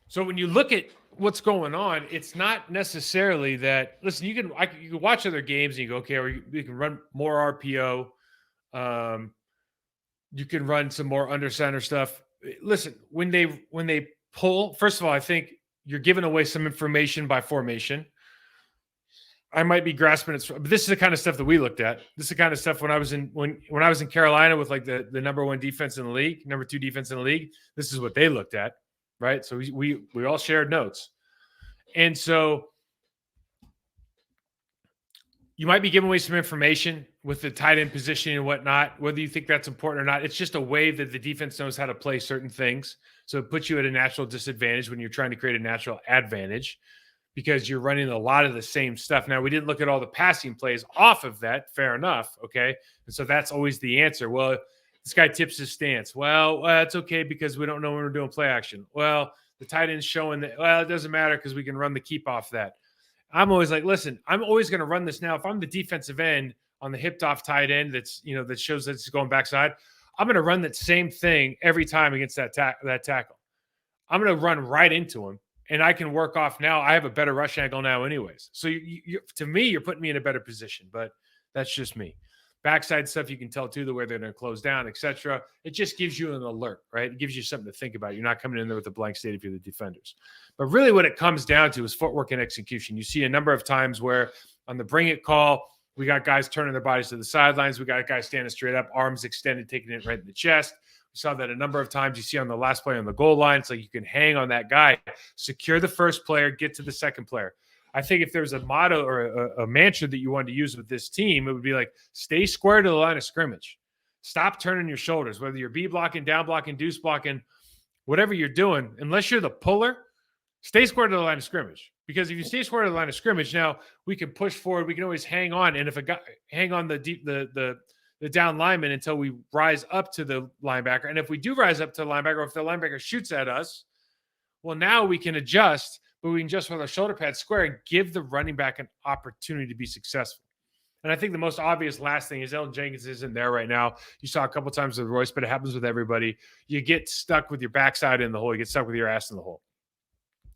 So when you look at what's going on, it's not necessarily that. Listen, you can watch other games and you go, okay, or you can run more RPO. Um, you can run some more under center stuff. Listen, when they pull, first of all, I think you're giving away some information by formation. I might be grasping it, but this is the kind of stuff that we looked at. This is the kind of stuff when I was in Carolina with like the number one defense in the league, number two defense in the league. This is what they looked at, right? So we all shared notes, and so you might be giving away some information with the tight end position and whatnot, whether you think that's important or not. It's just a way that the defense knows how to play certain things. So it puts you at a natural disadvantage when you're trying to create a natural advantage because you're running a lot of the same stuff. Now, we didn't look at all the passing plays off of that. Fair enough. Okay. And so that's always the answer. Well, this guy tips his stance. Well, that's okay because we don't know when we're doing play action. Well, the tight end's showing that, well, it doesn't matter because we can run the keep off that. I'm always like, listen, I'm always going to run this now. If I'm the defensive end on the hipped off tight end that's, that shows that it's going backside, I'm going to run that same thing every time against that tackle. I'm going to run right into him, and I can work off now. I have a better rush angle now anyways. So to me, you're putting me in a better position, but that's just me. Backside stuff, you can tell too, the way they're going to close down, etc. It just gives you an alert, right? It gives you something to think about. You're not coming in there with a blank slate if you're the defenders. But really what it comes down to is footwork and execution. You see a number of times where on the bring it call, we got guys turning their bodies to the sidelines. We got guys standing straight up, arms extended, taking it right in the chest. We saw that a number of times. You see on the last play on the goal line. It's like you can hang on that guy, secure the first player, get to the second player. I think if there's a motto or a mantra that you wanted to use with this team, it would be like, stay square to the line of scrimmage. Stop turning your shoulders, whether you're B blocking, down blocking, deuce blocking, whatever you're doing, unless you're the puller, stay square to the line of scrimmage. Because if you stay square to the line of scrimmage, now we can push forward. We can always hang on. And if a guy hang on the down lineman until we rise up to the linebacker. And if we do rise up to the linebacker, or if the linebacker shoots at us, well, now we can adjust, but we can just with our shoulder pads square and give the running back an opportunity to be successful. And I think the most obvious last thing is Elton Jenkins isn't there right now. You saw a couple times with Royce, but it happens with everybody. You get stuck with your backside in the hole. You get stuck with your ass in the hole.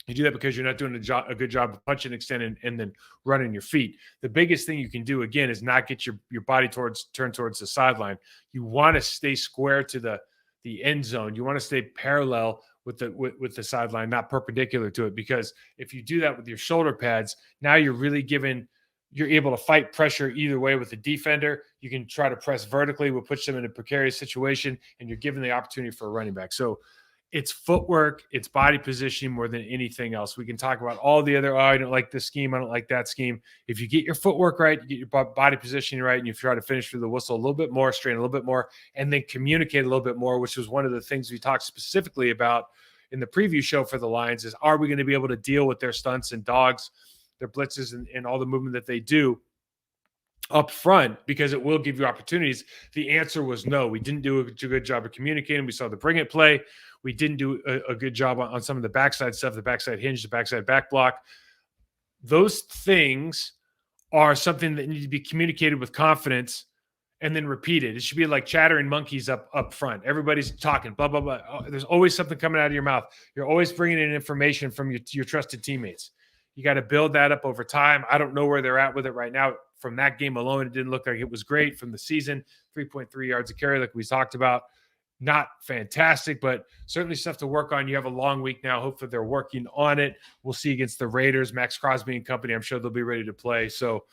You do that because you're not doing a good job of punching, extending, and then running your feet. The biggest thing you can do, again, is not get your body turned towards the sideline. You want to stay square to the end zone. You want to stay parallel with the sideline, not perpendicular to it, because if you do that with your shoulder pads, now you're able to fight pressure either way with the defender. You can try to press vertically, which puts them in a precarious situation, and you're given the opportunity for a running back. So it's footwork, it's body positioning more than anything else. We can talk about all the other, I don't like this scheme, I don't like that scheme. If you get your footwork right, you get your body positioning right, and you try to finish through the whistle a little bit more, strain a little bit more, and then communicate a little bit more, which was one of the things we talked specifically about in the preview show for the Lions is, are we going to be able to deal with their stunts and dogs, their blitzes, and all the movement that they do up front, because it will give you opportunities? The answer was no. We didn't do a good job of communicating. We saw the bring it play. We didn't do a good job on some of the backside stuff, the backside hinge, the backside back block. Those things are something that need to be communicated with confidence and then repeated. It should be like chattering monkeys up front. Everybody's talking, blah, blah, blah. Oh, there's always something coming out of your mouth. You're always bringing in information from your trusted teammates. You got to build that up over time. I don't know where they're at with it right now. From that game alone, it didn't look like it was great. From the season, 3.3 yards a carry, like we talked about. Not fantastic, but certainly stuff to work on. You have a long week now. Hopefully they're working on it. We'll see against the Raiders, Max Crosby and company. I'm sure they'll be ready to play. So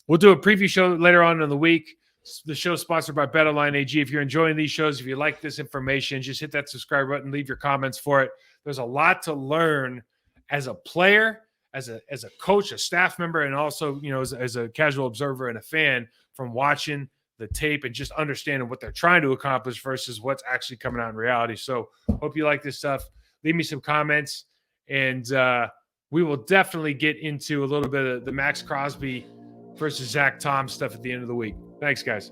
we'll do a preview show later on in the week. The show is sponsored by BetOnline AG. If you're enjoying these shows, if you like this information, just hit that subscribe button, leave your comments for it. There's a lot to learn as a player, as a coach, a staff member, and also, as a casual observer and a fan from watching the tape and just understanding what they're trying to accomplish versus what's actually coming out in reality. So hope you like this stuff. Leave me some comments, and we will definitely get into a little bit of the Max Crosby versus Zach Tom stuff at the end of the week. Thanks, guys.